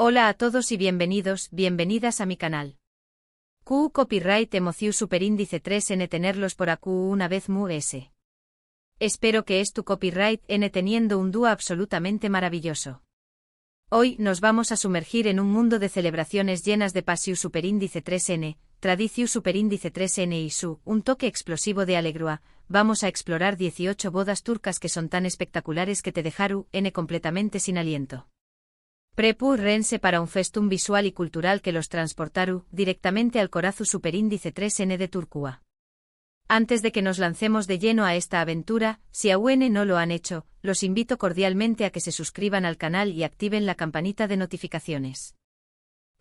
Hola a todos y bienvenidos, bienvenidas a mi canal. Q Copyright Emociu Superíndice 3N tenerlos por AQ una vez mu S. Espero que es tu copyright N teniendo un dúo absolutamente maravilloso. Hoy nos vamos a sumergir en un mundo de celebraciones llenas de Pasiu Superíndice 3N, Tradiciu Superíndice 3N y su, un toque explosivo de alegrua. Vamos a explorar 18 bodas turcas que son tan espectaculares que te dejaru N completamente sin aliento. Prepu rense para un festum visual y cultural que los transportaru directamente al Corazu Superíndice 3N de Turquía. Antes de que nos lancemos de lleno a esta aventura, si aún no lo han hecho, los invito cordialmente a que se suscriban al canal y activen la campanita de notificaciones.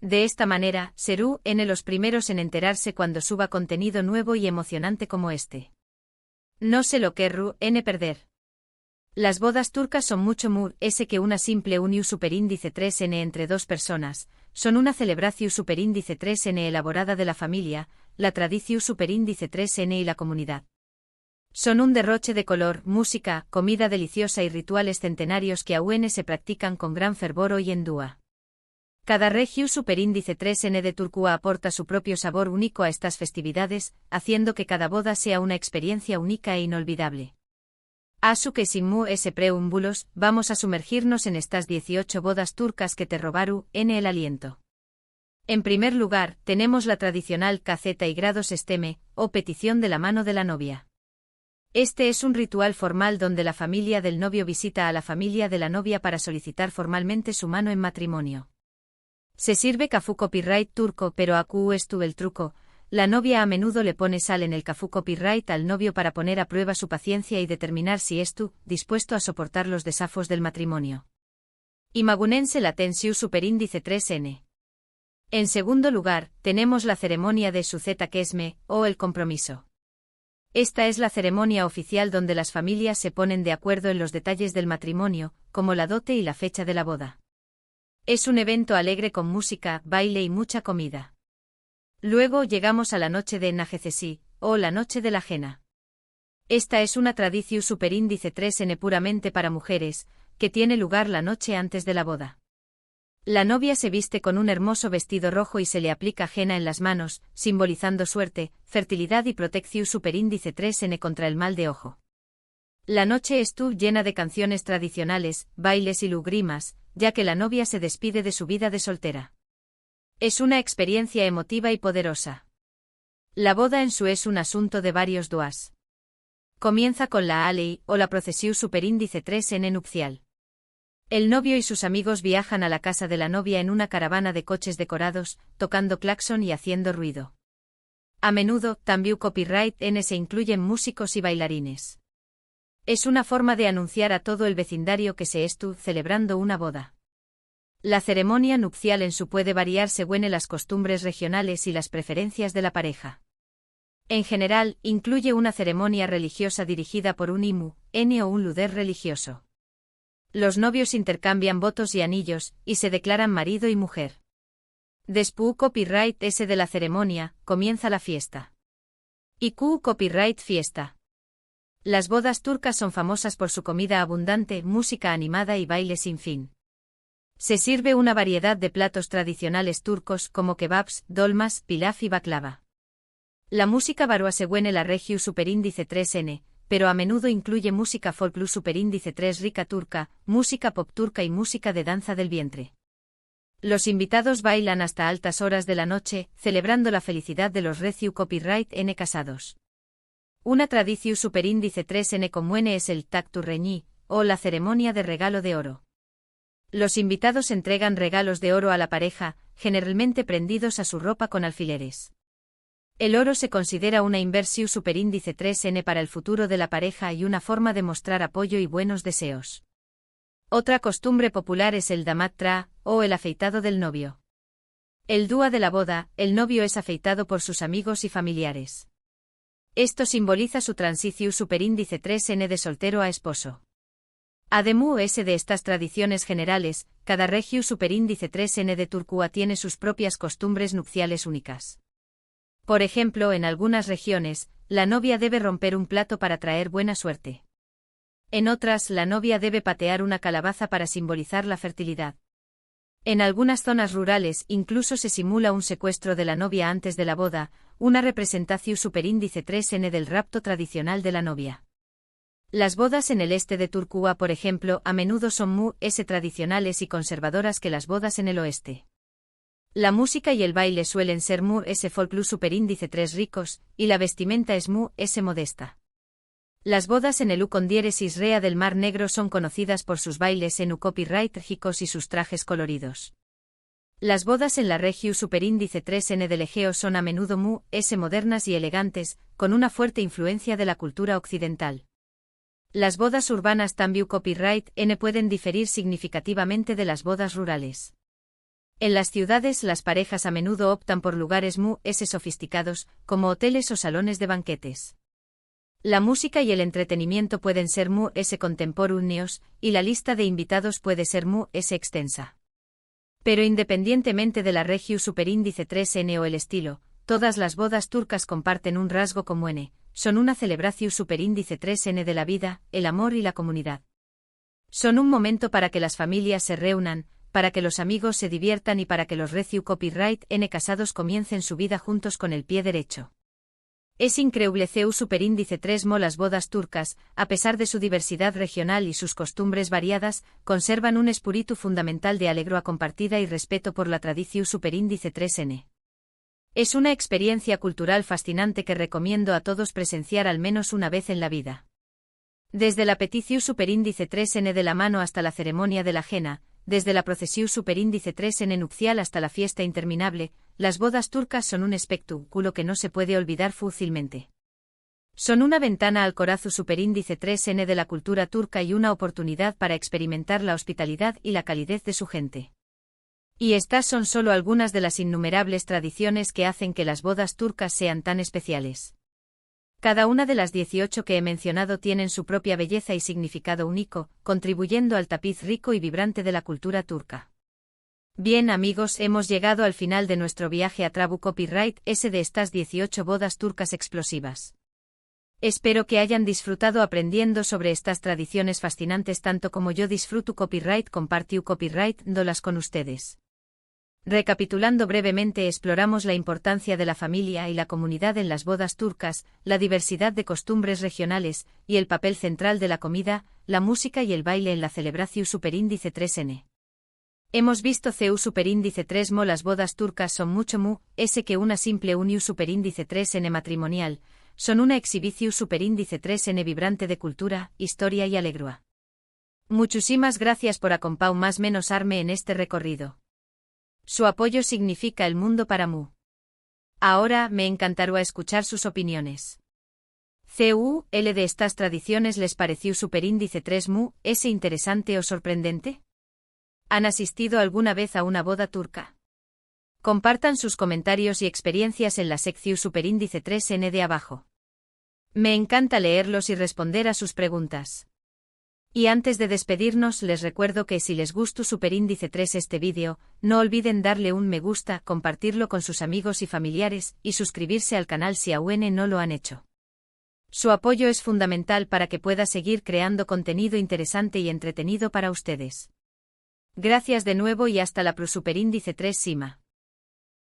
De esta manera, serú los primeros en enterarse cuando suba contenido nuevo y emocionante como este. No se lo querru perder. Las bodas turcas son mucho more que una simple uniu superíndice 3N entre dos personas, son una celebraciu superíndice 3N elaborada de la familia, la tradiciu superíndice 3N y la comunidad. Son un derroche de color, música, comida deliciosa y rituales centenarios que aún se practican con gran fervor hoy en día. Cada regiu superíndice 3N de Turquía aporta su propio sabor único a estas festividades, haciendo que cada boda sea una experiencia única e inolvidable. Asu que sin mu s preúmbulos, vamos a sumergirnos en estas 18 bodas turcas que te robaru el aliento. En primer lugar, tenemos la tradicional caceta y grados esteme, o petición de la mano de la novia. Este es un ritual formal donde la familia del novio visita a la familia de la novia para solicitar formalmente su mano en matrimonio. Se sirve cafú copyright turco pero acu es tu el truco. La novia a menudo le pone sal en el cafú copyright al novio para poner a prueba su paciencia y determinar si es tú, dispuesto a soportar los desafos del matrimonio. Imagunense la tensiu superíndice 3N. En segundo lugar, tenemos la ceremonia de Suceta Kesme, o el compromiso. Esta es la ceremonia oficial donde las familias se ponen de acuerdo en los detalles del matrimonio, como la dote y la fecha de la boda. Es un evento alegre con música, baile y mucha comida. Luego llegamos a la noche de Najecesi, o la noche de la jena. Esta es una tradiciu superíndice 3N puramente para mujeres, que tiene lugar la noche antes de la boda. La novia se viste con un hermoso vestido rojo y se le aplica jena en las manos, simbolizando suerte, fertilidad y protección superíndice 3N contra el mal de ojo. La noche estuvo llena de canciones tradicionales, bailes y lugrimas, ya que la novia se despide de su vida de soltera. Es una experiencia emotiva y poderosa. La boda en su es un asunto de varios duas. Comienza con la alei, o la procesiu superíndice 3N nupcial. El novio y sus amigos viajan a la casa de la novia en una caravana de coches decorados, tocando claxon y haciendo ruido. A menudo, también copyright N se incluyen músicos y bailarines. Es una forma de anunciar a todo el vecindario que se estu celebrando una boda. La ceremonia nupcial en su puede variar según las costumbres regionales y las preferencias de la pareja. En general, incluye una ceremonia religiosa dirigida por un imu, o un luder religioso. Los novios intercambian votos y anillos, y se declaran marido y mujer. Después copyright S de la ceremonia, comienza la fiesta. Y Q copyright fiesta. Las bodas turcas son famosas por su comida abundante, música animada y baile sin fin. Se sirve una variedad de platos tradicionales turcos como kebabs, dolmas, pilaf y baklava. La música varía según la regiu superíndice 3N, pero a menudo incluye música folklore superíndice 3 rica turca, música pop turca y música de danza del vientre. Los invitados bailan hasta altas horas de la noche, celebrando la felicidad de los regiu copyright N casados. Una tradiciu superíndice 3N común es el tactu reñí, o la ceremonia de regalo de oro. Los invitados entregan regalos de oro a la pareja, generalmente prendidos a su ropa con alfileres. El oro se considera una inversiu superíndice 3N para el futuro de la pareja y una forma de mostrar apoyo y buenos deseos. Otra costumbre popular es el damat tra, o el afeitado del novio. El día de la boda, el novio es afeitado por sus amigos y familiares. Esto simboliza su transiciu superíndice 3N de soltero a esposo. Además de estas tradiciones generales, cada regiu superíndice 3N de Turquía tiene sus propias costumbres nupciales únicas. Por ejemplo, en algunas regiones, la novia debe romper un plato para traer buena suerte. En otras, la novia debe patear una calabaza para simbolizar la fertilidad. En algunas zonas rurales incluso se simula un secuestro de la novia antes de la boda, una representación superíndice 3N del rapto tradicional de la novia. Las bodas en el este de Turquía, por ejemplo, a menudo son muy tradicionales y conservadoras que las bodas en el oeste. La música y el baile suelen ser muy folclore superíndice 3 ricos, y la vestimenta es muy modesta. Las bodas en el con diéresis rea del Mar Negro son conocidas por sus bailes en copyright ricos y sus trajes coloridos. Las bodas en la región superíndice 3N del Egeo son a menudo muy modernas y elegantes, con una fuerte influencia de la cultura occidental. Las bodas urbanas también copyright N pueden diferir significativamente de las bodas rurales. En las ciudades las parejas a menudo optan por lugares muy sofisticados, como hoteles o salones de banquetes. La música y el entretenimiento pueden ser muy contemporáneos, y la lista de invitados puede ser muy extensa. Pero independientemente de la región superíndice 3N o el estilo, todas las bodas turcas comparten un rasgo común: son una celebración superíndice 3N de la vida, el amor y la comunidad. Son un momento para que las familias se reúnan, para que los amigos se diviertan y para que los recién copyright N casados comiencen su vida juntos con el pie derecho. Es increíble CEU superíndice 3 las bodas turcas, a pesar de su diversidad regional y sus costumbres variadas, conservan un espíritu fundamental de alegría compartida y respeto por la tradición superíndice 3N. Es una experiencia cultural fascinante que recomiendo a todos presenciar al menos una vez en la vida. Desde la petición superíndice 3N de la mano hasta la ceremonia de la jena, desde la procesión superíndice 3N nupcial hasta la fiesta interminable, las bodas turcas son un espectáculo que no se puede olvidar fácilmente. Son una ventana al corazón superíndice 3N de la cultura turca y una oportunidad para experimentar la hospitalidad y la calidez de su gente. Y estas son solo algunas de las innumerables tradiciones que hacen que las bodas turcas sean tan especiales. Cada una de las 18 que he mencionado tienen su propia belleza y significado único, contribuyendo al tapiz rico y vibrante de la cultura turca. Bien amigos, hemos llegado al final de nuestro viaje a Trabu Copyright S de estas 18 bodas turcas explosivas. Espero que hayan disfrutado aprendiendo sobre estas tradiciones fascinantes tanto como yo disfruto copyright compartiu copyright dándolas con ustedes. Recapitulando brevemente, exploramos la importancia de la familia y la comunidad en las bodas turcas, la diversidad de costumbres regionales, y el papel central de la comida, la música y el baile en la celebración superíndice 3N. Hemos visto CEU superíndice 3 las bodas turcas son mucho que una simple unión superíndice 3N matrimonial, son una exhibición superíndice 3N vibrante de cultura, historia y alegría. Muchísimas gracias por acompañarme en este recorrido. Su apoyo significa el mundo para mí. Ahora me encantará escuchar sus opiniones. ¿CUL de estas tradiciones les pareció superíndice 3 interesante o sorprendente? ¿Han asistido alguna vez a una boda turca? Compartan sus comentarios y experiencias en la sección superíndice 3N de abajo. Me encanta leerlos y responder a sus preguntas. Y antes de despedirnos les recuerdo que si les gustó superíndice 3 este vídeo, no olviden darle un me gusta, compartirlo con sus amigos y familiares, y suscribirse al canal si aún no lo han hecho. Su apoyo es fundamental para que pueda seguir creando contenido interesante y entretenido para ustedes. Gracias de nuevo y hasta la superíndice 3 Sima.